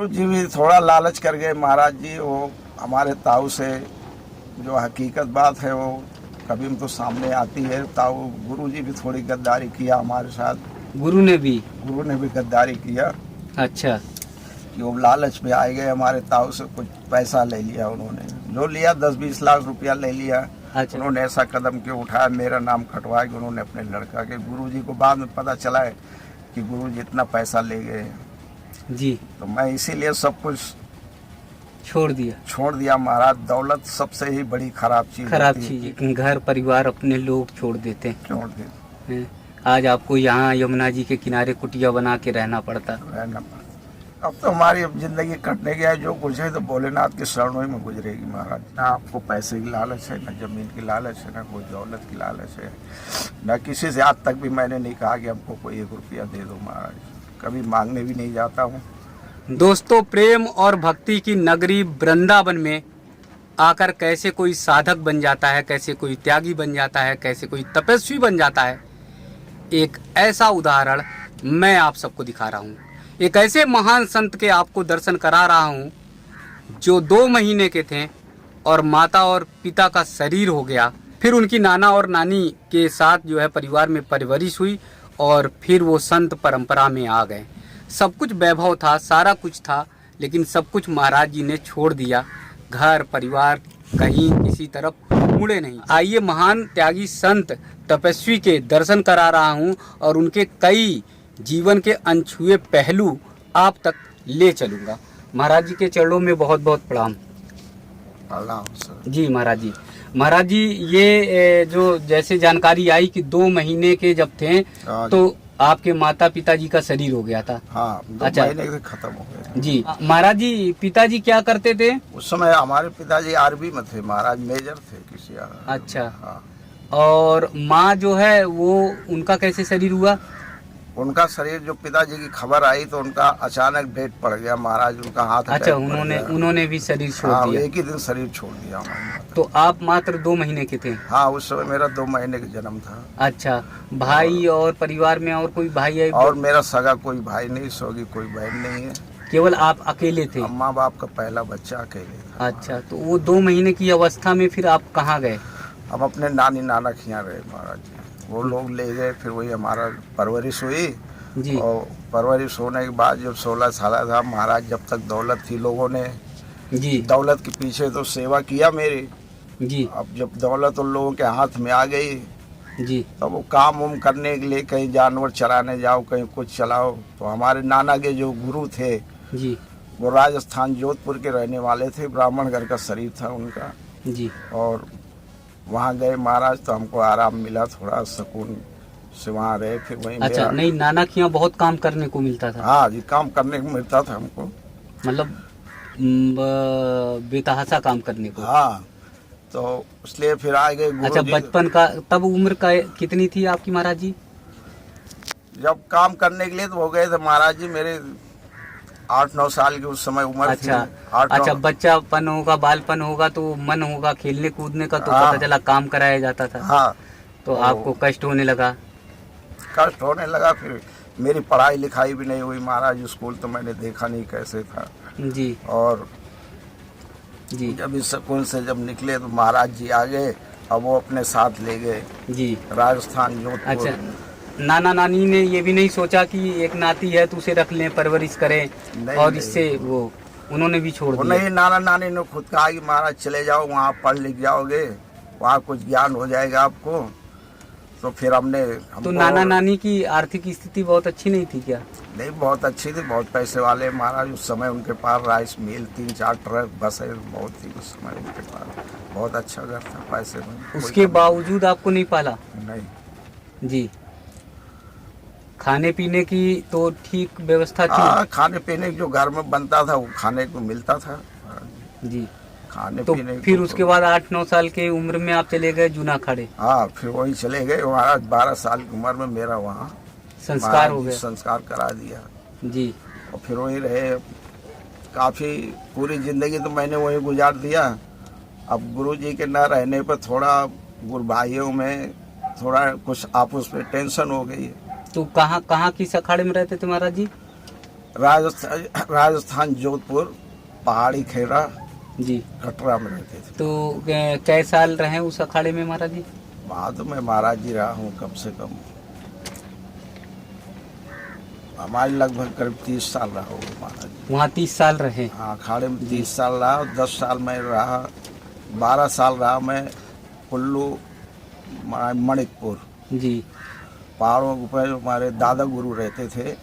जी भी थोड़ा लालच कर गए महाराज जी। वो हमारे ताऊ से जो हकीकत बात है वो कभी तो सामने आती है। ताऊ गुरु जी भी थोड़ी गद्दारी किया हमारे साथ। गुरु ने भी गद्दारी किया अच्छा कि वो लालच में आए गए। हमारे ताऊ से कुछ पैसा ले लिया उन्होंने, जो लिया 10-20 लाख रुपया ले लिया। अच्छा उन्होंने ऐसा कदम क्यों उठाया, मेरा नाम खटवा के उन्होंने अपने लड़का के। गुरुजी को बाद में पता चला है कि गुरुजी इतना पैसा ले गए, जी, तो मैं इसीलिए सब कुछ छोड़ दिया महाराज। दौलत सबसे ही बड़ी खराब चीज है। घर परिवार अपने लोग छोड़ देते हैं। आज आपको यहाँ यमुना जी के किनारे कुटिया बना के रहना पड़ता। अब तो हमारी जिंदगी कटने गया, जो कुछ है तो भोलेनाथ के शरणों में गुजरेगी महाराज। ना आपको पैसे की लालच है, ना जमीन की लालच है, ना कोई दौलत की लालच है, ना किसी से आज तक भी मैंने नहीं कहा कि हमको कोई 1 रुपया दे दो महाराज। कभी मांगने भी नहीं जाता हूँ। दोस्तों, प्रेम और भक्ति की नगरी वृंदावन में आकर कैसे कोई साधक बन जाता है, कैसे कोई त्यागी बन जाता है, कैसे कोई तपस्वी बन जाता है, एक ऐसा उदाहरण मैं आप सबको दिखा रहा हूँ। एक ऐसे महान संत के आपको दर्शन करा रहा हूँ जो 2 महीने के थे और माता और पिता का शरीर हो गया। फिर उनकी नाना और नानी के साथ जो है परिवार में परवरिश हुई और फिर वो संत परंपरा में आ गए। सब कुछ वैभव था, सारा कुछ था, लेकिन सब कुछ महाराज जी ने छोड़ दिया। घर परिवार कहीं किसी तरफ मुड़े नहीं। आइए महान त्यागी संत तपस्वी के दर्शन करा रहा हूँ और उनके कई जीवन के अनछुए पहलू आप तक ले चलूँगा। महाराज जी के चरणों में बहुत बहुत प्रणाम। जी महाराज जी। महाराज जी, ये जो जैसे जानकारी आई कि 2 महीने के जब थे तो आपके माता पिताजी का शरीर हो गया था। हाँ, 2 अच्छा, महीने से खत्म हो गया जी। महाराज जी, पिताजी क्या करते थे उस समय? हमारे पिताजी आर्मी में थे महाराज, मेजर थे किसी। अच्छा। हाँ। और माँ जो है वो, उनका कैसे शरीर हुआ? उनका शरीर, जो पिताजी की खबर आई तो उनका अचानक डेथ पड़ गया महाराज। उनका हाथ अच्छा, उन्होंने भी शरीर छोड़ दिया। एक ही दिन शरीर छोड़ दिया। तो आप मात्र 2 महीने के थे? हाँ, उस समय मेरा 2 महीने का जन्म था। अच्छा, भाई और परिवार में और कोई भाई है? और मेरा सगा कोई भाई नहीं, सोगी कोई बहन नहीं है। केवल आप अकेले थे? माँ बाप का पहला बच्चा अकेले था। अच्छा, तो वो 2 महीने की अवस्था में फिर आप कहाँ गए? हम अपने नानी नाना के यहाँ रहे महाराज जी। वो लोग ले गए, फिर वही हमारा परवरिश हुई जी। और परवरिश होने के बाद जब 16 साल था महाराज, जब तक दौलत थी लोगों ने जी दौलत के पीछे तो सेवा किया मेरी जी। अब जब दौलत उन लोगों के हाथ में आ गई जी, तो वो काम उम करने के लिए कहीं जानवर चराने जाओ, कहीं कुछ चलाओ। तो हमारे नाना के जो गुरु थे जी वो राजस्थान जोधपुर के रहने वाले थे, ब्राह्मण घर का शरीर था उनका जी। और वहाँ गए महाराज तो हमको आराम मिला, थोड़ा सुकून से वहाँ रहे। फिर वहीं अच्छा, नहीं, नाना के यहाँ बहुत काम करने को मिलता था? हाँ जी, काम करने को मिलता था हमको, मतलब बेतहासा काम करने को? हाँ, तो इसलिए फिर आ गए। अच्छा, बचपन का तब उम्र का कितनी थी आपकी महाराज जी? जब काम करने के लिए तो हो गए थे महाराज जी मेरे 8-9 साल की उस समय उम्र थी। अच्छा, बच्चापन होगा, बालपन होगा तो मन होगा खेलने कूदने का, तो हाँ, पता चला काम कराया जाता था। हाँ, तो आपको कष्ट होने लगा? कष्ट होने लगा। फिर मेरी पढ़ाई लिखाई भी नहीं हुई महाराज, स्कूल तो मैंने देखा नहीं कैसे था जी। और जी, जब इस स्कूल से जब निकले तो महाराज जी आ गए, अब वो अपने साथ ले गए जी राजस्थान जोधपुर। अच्छा, नाना नानी ने ये भी नहीं सोचा कि एक नाती है तो उसे रख लें, परवरिश करें और इससे वो उन्होंने भी छोड़ दिया? नहीं, नाना नानी ने खुद कहा कि महाराज चले जाओ, वहाँ पढ़ लिख जाओगे, वहाँ कुछ ज्ञान हो जाएगा आपको। तो फिर तो नाना नानी की आर्थिक स्थिति बहुत अच्छी नहीं थी क्या? नहीं, बहुत अच्छी थी, बहुत पैसे वाले महाराज। उस समय उनके पास राइस मिल, 3-4 ट्रक बसें बहुत थी उस समय उनके पास। बहुत अच्छा घर था, पैसे में। उसके बावजूद आपको नहीं पाला? नहीं जी। खाने पीने की तो ठीक व्यवस्था थी? हाँ, खाने पीने जो घर में बनता था वो खाने को मिलता था जी। खाने तो पीने फिर उसके बाद 8-9 साल के उम्र में आप चले गए जूना खाड़े? हाँ, फिर वहीं चले गए महाराज। 12 साल की उम्र में मेरा वहाँ संस्कार हो गया? संस्कार करा दिया जी। और फिर वहीं रहे काफ़ी। पूरी ज़िंदगी तो मैंने वहीं गुजार दिया। अब गुरुजी के न रहने पर थोड़ा गुरु भाइयों में थोड़ा कुछ आपस में टेंशन हो गई है। तो कहाँ किस अखाड़े में रहते थे महाराज जी? राजस्थान जोधपुर, पहाड़ी खेरा, जी। कटरा में रहते थे। तो कै साल रहे उस अखाड़े में महाराज जी? बाद में महाराज जी रहा हूँ कम से कम हमारी लगभग करीब 30 साल रहा हूँ महाराज जी। वहाँ 30 साल रहे? हाँ, अखाड़े में 30 साल रहा, 10 साल में रहा, 12 साल रहा मैं कुल्लू मणिकपुर जी। पहाड़ों के ऊपर हमारे दादा गुरु रहते थे,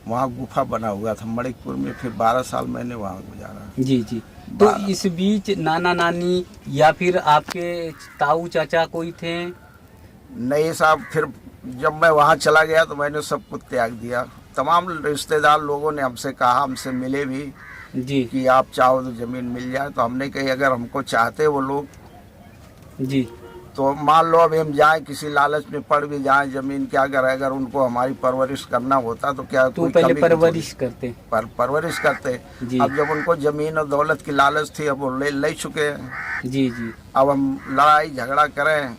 वहाँ गुफा बना हुआ था मणिकपुर में। फिर 12 साल मैंने वहाँ गुजारा। जी जी। तो इस बीच नाना नानी या फिर आपके ताऊ चाचा कोई थे? नहीं साहब, फिर जब मैं वहाँ चला गया तो मैंने सब कुछ त्याग दिया। तमाम रिश्तेदार लोगों ने हमसे कहा, हमसे मिले भी जी कि आप चाहो तो ज़मीन मिल जाए। तो हमने कही अगर हमको चाहते वो लोग जी तो मान लो अभी हम जाएं किसी लालच में पड़ भी जाएं ज़मीन, क्या करें। अगर उनको हमारी परवरिश करना होता तो क्या तो कोई पहले कमी परवरिश करते? परवरिश करते। जी। अब जब उनको ज़मीन और दौलत की लालच थी, अब वो ले चुके हैं। जी जी अब हम लड़ाई झगड़ा करें।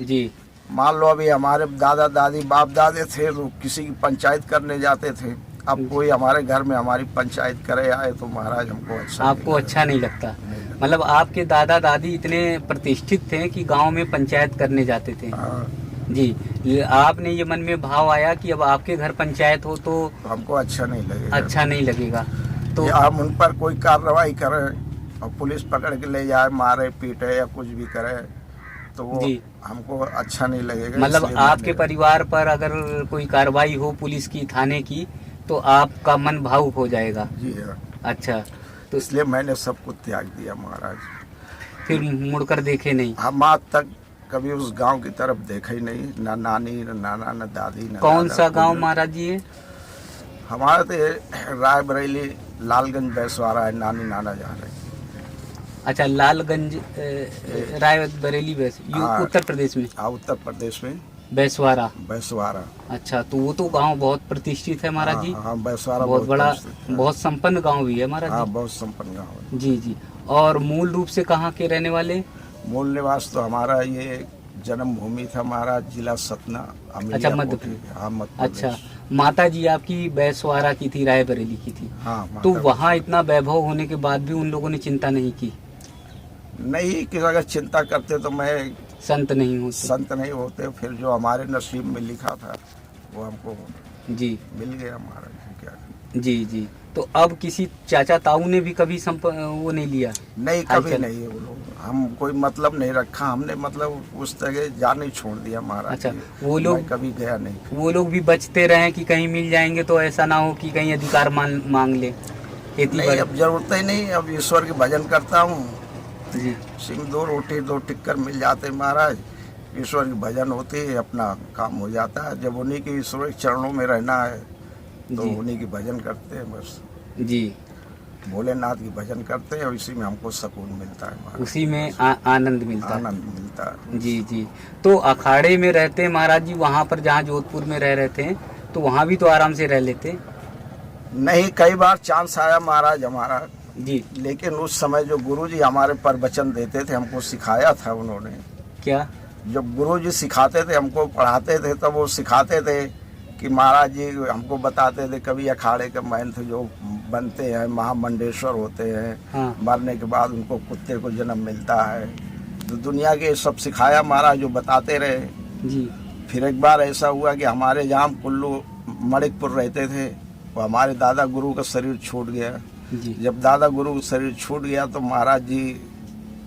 जी। मान लो अभी हमारे दादा दादी बाप दादे थे तो किसी की पंचायत करने जाते थे। अब कोई हमारे घर में हमारी पंचायत करे आए तो महाराज हमको अच्छा आपको अच्छा नहीं लगता? मतलब आपके दादा दादी इतने प्रतिष्ठित थे कि गांव में पंचायत करने जाते थे? हाँ, जी। आपने ये मन में भाव आया कि अब आपके घर पंचायत हो तो हमको अच्छा नहीं लगेगा। अच्छा नहीं लगेगा। तो या हम उन पर कोई कार्रवाई करें और पुलिस पकड़ के ले जाए, मारे पीटे या कुछ भी करे तो वो जी। हमको अच्छा नहीं लगेगा। मतलब इसलिए आपके मैंने- परिवार पर अगर कोई कार्रवाई हो पुलिस की, थाने की, तो आपका मन भावुक हो जाएगा? जी हाँ, अच्छा। तो इसलिए मैंने सब कुछ त्याग दिया महाराज। फिर मुड़कर देखे नहीं? हम आज तक कभी उस गांव की तरफ देखा ही नहीं, ना नानी न नाना न दादी न कौन दादा, सा कोई गांव नहीं। महाराज जी है? हमारा तो रायबरेली लालगंज बैसवारा है, नानी नाना जा रहे हैं। अच्छा, लालगंज रायबरेली हाँ। उत्तर प्रदेश में? हाँ, उत्तर प्रदेश में बैसवारा। बैसवारा। अच्छा, तो वो तो गांव बहुत प्रतिष्ठित है महाराज जी। हाँ, बैसवारा बहुत बड़ा, प्रसिद्ध है। बहुत संपन्न गांव भी है महाराज हाँ, जी। बहुत संपन्न गाँव है। जी जी। और मूल रूप से कहाँ के रहने वाले? मूल निवास तो हमारा ये जन्मभूमि था महाराज, जिला सतना, अच्छा, मध्य प्रदेश। हाँ, मध्य अच्छा, प्रदेश। माता जी आपकी बैसवारा की थी, रायबरेली की थी। हाँ, तो माता वहाँ इतना वैभव होने के बाद भी उन लोगों ने चिंता नहीं की? नहीं कि अगर चिंता करते तो मैं संत नहीं होते? संत नहीं होते। फिर जो हमारे नसीब में लिखा था वो हमको जी मिल गया महाराज। क्या जी जी। तो अब किसी चाचा ताऊ ने भी कभी वो नहीं लिया? नहीं, कभी हालचाल? नहीं। वो लोग हम कोई मतलब नहीं रखा हमने, मतलब उस तरह जाने छोड़ दिया महाराज। अच्छा, जी। वो लोग मैं कभी गया नहीं। वो लोग भी बचते रहे कि कहीं मिल जाएंगे तो ऐसा ना हो कि कहीं अधिकार मांग ले? खेती नहीं, बाड़ी- अब जरूरत ही नहीं। अब ईश्वर के भजन करता हूँ, जी सिंह 2 रोटी 2 टिक्कर मिल जाते महाराज। ईश्वर की भजन होते ही अपना काम हो जाता है। जब उन्हीं के ईश्वर के चरणों में रहना है तो जी उन्हीं की भजन करते हैं बस। जी। भोलेनाथ की भजन करते हैं और इसी में हमको सुकून मिलता है महाराज। उसी में आनंद मिलता है। आनंद मिलता है। जी जी। तो अखाड़े में रहते हैं महाराज जी, वहाँ पर जहाँ जोधपुर में रह रहे थे तो वहाँ भी तो आराम से रह लेते? नहीं, कई बार चांस आया महाराज हमारा, जी। लेकिन उस समय जो गुरुजी हमारे प्रवचन देते थे, हमको सिखाया था उन्होंने। क्या? जब गुरुजी सिखाते थे, हमको पढ़ाते थे, तब वो सिखाते थे कि महाराज जी हमको बताते थे कभी अखाड़े के महंत जो बनते हैं महामंडेश्वर होते हैं, हाँ। मरने के बाद उनको कुत्ते को जन्म मिलता है। तो दुनिया के सब सिखाया महाराज, जो बताते रहे। जी फिर एक बार ऐसा हुआ कि हमारे जहाँ कुल्लू मणिकपुर रहते थे, वो हमारे दादा गुरु का शरीर छूट गया। जी जब दादा गुरु का शरीर छूट गया तो महाराज जी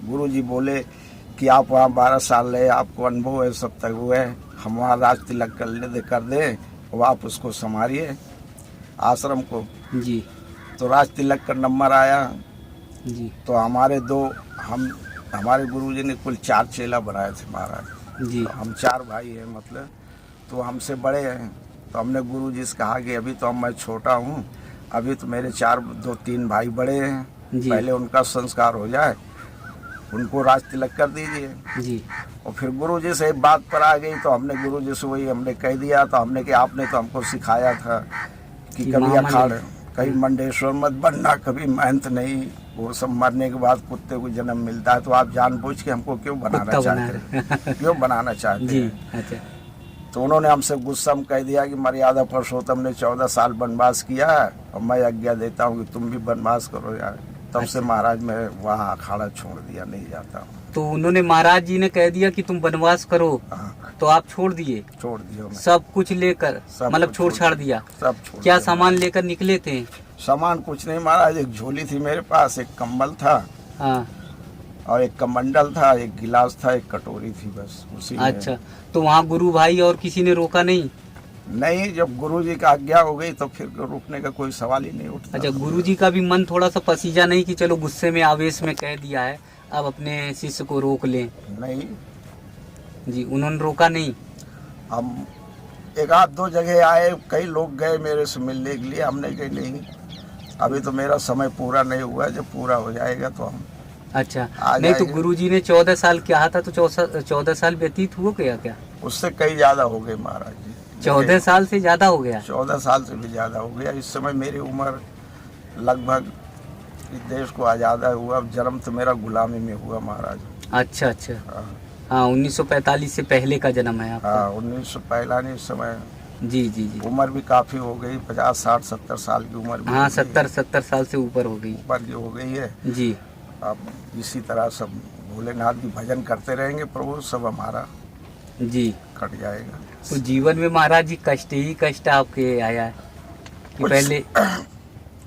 गुरु जी बोले कि आप वहाँ 12 साल रहे, आपको अनुभव है, सब तक हुए, हम वहाँ राज तिलक कर दें और आप उसको संभालिए आश्रम को। जी तो राज तिलक का नंबर आया जी तो हमारे गुरु जी ने कुल 4 चेला बनाए थे महाराज। जी। तो हम 4 भाई हैं, मतलब तो हमसे बड़े हैं। तो हमने गुरु जी से कहा कि अभी तो मैं छोटा हूँ, अभी तो मेरे 2-3 भाई बड़े हैं, जी। पहले उनका संस्कार हो जाए, उनको राज तिलक कर दीजिए। जी। और फिर गुरु जी से बात पर आ गई तो हमने गुरु जी से वही हमने कह दिया। तो हमने कि आपने तो हमको सिखाया था कि कभी अखाड़, कभी मंडेश्वर मत बनना, कभी महंत नहीं, वो सब मरने के बाद कुत्ते को जन्म मिलता है। तो आप जानबूझ के हमको क्यों बनाना चाहते हैं? क्यों बनाना चाहते जी। हैं? अच्छा। तो उन्होंने हमसे गुस्सा में कह दिया कि मर्यादा पुरुषोत्तम ने 14 साल वनवास किया है और मैं आज्ञा देता हूँ कि तुम भी वनवास करो यार। तब से महाराज मैं वहाँ अखाड़ा छोड़ दिया, नहीं जाता हूँ। तो उन्होंने महाराज जी ने कह दिया कि तुम वनवास करो, हाँ, तो आप छोड़ दिए? छोड़ दिया मैं। सब कुछ लेकर, सब मतलब कुछ छोड़ छाड़ दिया? सब छोड़ क्या दिया। सामान लेकर निकले थे? सामान कुछ नहीं महाराज, एक झोली थी मेरे पास, एक कंबल था हाँ। और एक कमंडल था, एक गिलास था, एक कटोरी थी, बस उसी में। अच्छा, तो वहाँ गुरु भाई और किसी ने रोका नहीं? नहीं, जब गुरु जी का आज्ञा हो गई तो फिर रुकने का कोई सवाल ही नहीं उठता। अच्छा, गुरु जी का भी मन थोड़ा सा पसीजा नहीं कि चलो गुस्से में आवेश में कह दिया है, अब अपने शिष्य को रोक लें? नहीं जी, उन्होंने रोका नहीं? हम एक आध दो जगह आए, कई लोग गए मेरे से मिलने के लिए, हमने कही नहीं अभी तो मेरा समय पूरा नहीं हुआ, जब पूरा हो जाएगा तो हम अच्छा, आ नहीं तो जाएंगे। गुरु जी ने 14 साल कहा था, तो 14 साल व्यतीत हो गया क्या? उससे कई ज्यादा हो गए महाराज जी। 14 साल से ज्यादा हो गया? 14 साल से भी ज्यादा हो गया। इस समय मेरी उम्र लगभग, इस देश को आज़ादा हुआ, जन्म तो मेरा गुलामी में हुआ महाराज। अच्छा अच्छा, हाँ, हाँ 1945 से पहले का जन्म है आपका? हाँ 1945 इस समय जी जी जी, उम्र भी काफी हो गई, 50 60 70 साल की उम्र भी हाँ हो गई है। 70 साल से ऊपर हो गई। ऊपर की हो गई है। जी अब इसी तरह सब भोलेनाथ की भजन करते रहेंगे, प्रभु सब हमारा जी। कट जाएगा। तो जीवन में महाराज जी कष्ट ही कष्ट आपके आया है कि कुछ- पहले?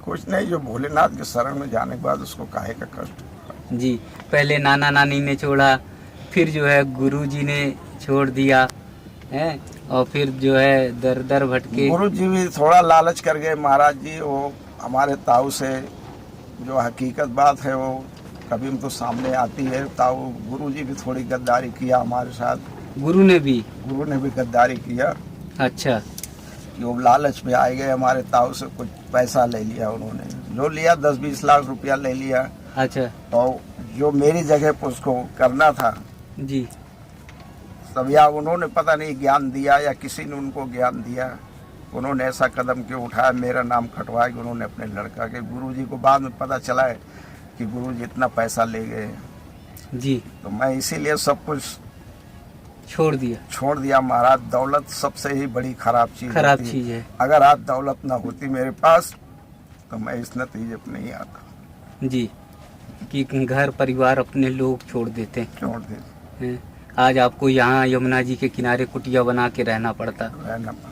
कुछ नहीं, जो भोलेनाथ के शरण में जाने के बाद उसको काहे का कष्ट होगा। जी, पहले नाना नानी ने छोड़ा, फिर जो है गुरु जी ने छोड़ दिया है, और फिर जो है दर दर भटके। गुरु जी भी थोड़ा लालच कर गए महाराज जी, वो हमारे ताऊ से जो हकीकत बात है वो कभी तो सामने आती है। ताऊ गुरु जी भी थोड़ी गद्दारी किया हमारे साथ, गुरु ने भी? गुरु ने भी गद्दारी किया अच्छा, कि वो लालच में आ गए, हमारे ताऊ से कुछ पैसा ले लिया उन्होंने, जो लिया 10-20 लाख रुपया ले लिया। अच्छा और जो मेरी जगह पर उसको करना था, जी, तब या उन्होंने पता नहीं ज्ञान दिया या किसी ने उनको ज्ञान दिया, उन्होंने ऐसा कदम क्यों उठाया, मेरा नाम कटवा के उन्होंने अपने लड़का के। गुरुजी को बाद में पता चला है कि गुरुजी इतना पैसा ले गए, जी तो मैं इसीलिए सब कुछ छोड़ दिया। छोड़ दिया महाराज। दौलत सबसे ही बड़ी खराब चीज खराब होती है। चीज है। अगर आज दौलत ना होती मेरे पास तो मैं इस नतीजे पर नहीं आता। जी, कि घर परिवार अपने लोग छोड़ देते छोड़ दे हैं। आज आपको यहाँ यमुना जी के किनारे कुटिया बना के रहना पड़ता। रहना पड़ता।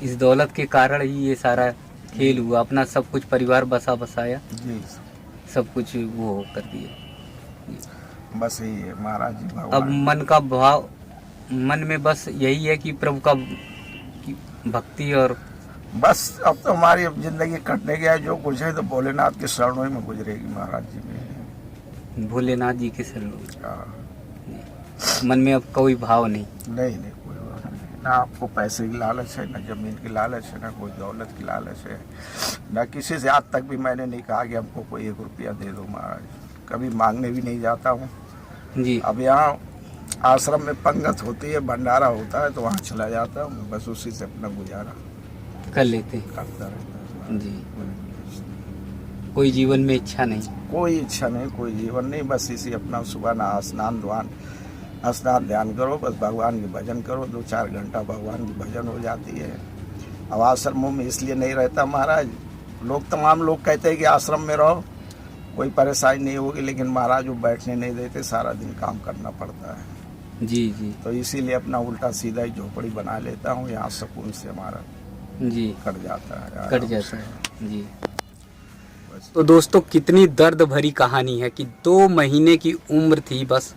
इस दौलत के कारण ही ये सारा खेल हुआ, अपना सब कुछ परिवार बसा बसाया, जी सब कुछ वो कर दिया। बस यही है महाराज जी। अब भगवान मन का भाव, मन में बस यही है कि प्रभु का की भक्ति, और बस अब तो हमारी जिंदगी कटने गया, जो कुछ है तो भोलेनाथ के शरणों में गुजरेगी महाराज जी में। भोलेनाथ जी के शरण। हाँ, मन में अब कोई भाव नहीं? नहीं नहीं, कोई बात नहीं। ना आपको पैसे की लालच है, ना जमीन की लालच है, ना कोई दौलत की लालच है, ना किसी से आज तक भी मैंने नहीं कहा कि हमको कोई 1 रुपया दे दो महाराज। कभी मांगने भी नहीं जाता हूँ। जी, अब यहाँ आश्रम में पंगत होती है, भंडारा होता है, तो वहाँ चला जाता हूँ, बस उसी से अपना गुजारा कर लेते हैं। करता रहता है। जी, कोई जीवन में इच्छा नहीं? कोई इच्छा नहीं, कोई जीवन नहीं, बस इसी अपना सुबह ना स्नान ध्यान करो, बस भगवान की भजन करो, 2-4 घंटा भगवान की भजन हो जाती है। अब आश्रमों में इसलिए नहीं रहता महाराज, लोग तमाम लोग कहते हैं कि आश्रम में रहो कोई परेशानी नहीं होगी, लेकिन महाराज वो बैठने नहीं देते, सारा दिन काम करना पड़ता है। जी जी तो इसीलिए अपना उल्टा सीधा ही झोपड़ी बना लेता हूँ, यहाँ सुकून से हमारा जी, कट जाता है, कट जाता है। जी, तो दोस्तों कितनी दर्द भरी कहानी है कि 2 महीने की उम्र थी बस,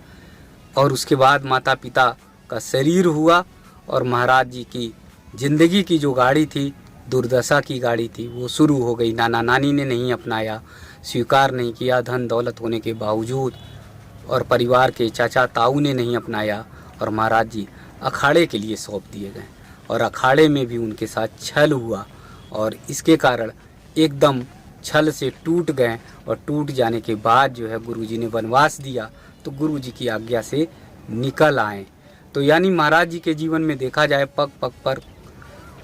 और उसके बाद माता पिता का शरीर हुआ, और महाराज जी की ज़िंदगी की जो गाड़ी थी, दुर्दशा की गाड़ी थी, वो शुरू हो गई। नाना नानी ने नहीं अपनाया, स्वीकार नहीं किया धन दौलत होने के बावजूद, और परिवार के चाचा ताऊ ने नहीं अपनाया, और महाराज जी अखाड़े के लिए सौंप दिए गए, और अखाड़े में भी उनके साथ छल हुआ, और इसके कारण एकदम छल से टूट गए, और टूट जाने के बाद जो है गुरुजी ने वनवास दिया, तो गुरुजी की आज्ञा से निकल आए। तो यानी महाराज जी के जीवन में देखा जाए पग पग पर,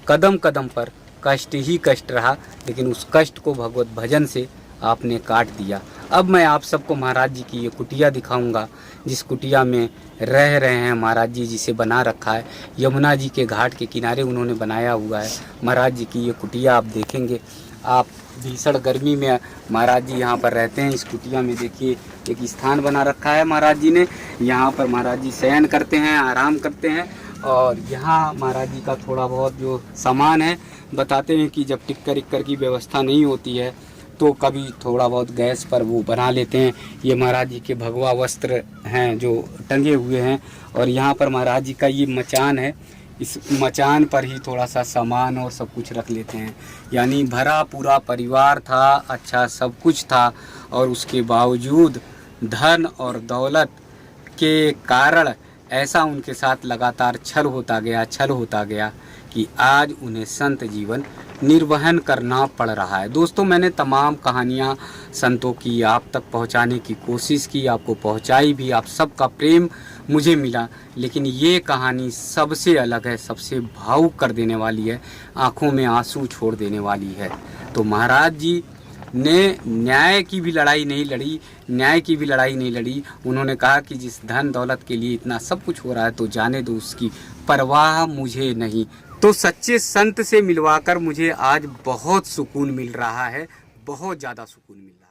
कदम कदम पर कष्ट ही कष्ट रहा, लेकिन उस कष्ट को भगवत भजन से आपने काट दिया। अब मैं आप सबको महाराज जी की ये कुटिया दिखाऊंगा, जिस कुटिया में रह रहे हैं महाराज जी, जिसे बना रखा है यमुना जी के घाट के किनारे उन्होंने बनाया हुआ है। महाराज जी की ये कुटिया आप देखेंगे, आप भीषण गर्मी में महाराज जी यहाँ पर रहते हैं। इस कुटिया में देखिए एक स्थान बना रखा है महाराज जी ने, यहाँ पर महाराज जी शयन करते हैं, आराम करते हैं। और यहाँ महाराज जी का थोड़ा बहुत जो सामान है, बताते हैं कि जब टिक्कर की व्यवस्था नहीं होती है तो कभी थोड़ा बहुत गैस पर वो बना लेते हैं। ये महाराज जी के भगवा वस्त्र हैं जो टंगे हुए हैं, और यहाँ पर महाराज जी का ये मचान है, इस मचान पर ही थोड़ा सा सामान और सब कुछ रख लेते हैं। यानी भरा पूरा परिवार था, अच्छा सब कुछ था, और उसके बावजूद धन और दौलत के कारण ऐसा उनके साथ लगातार छल होता गया कि आज उन्हें संत जीवन निर्वहन करना पड़ रहा है। दोस्तों, मैंने तमाम कहानियाँ संतों की आप तक पहुँचाने की कोशिश की, आपको पहुँचाई भी, आप सबका प्रेम मुझे मिला, लेकिन ये कहानी सबसे अलग है, सबसे भावुक कर देने वाली है, आँखों में आंसू छोड़ देने वाली है। तो महाराज जी ने न्याय की भी लड़ाई नहीं लड़ी, उन्होंने कहा कि जिस धन दौलत के लिए इतना सब कुछ हो रहा है तो जाने दो, उसकी परवाह मुझे नहीं। तो सच्चे संत से मिलवाकर मुझे आज बहुत सुकून मिल रहा है, बहुत ज़्यादा सुकून मिल रहा है।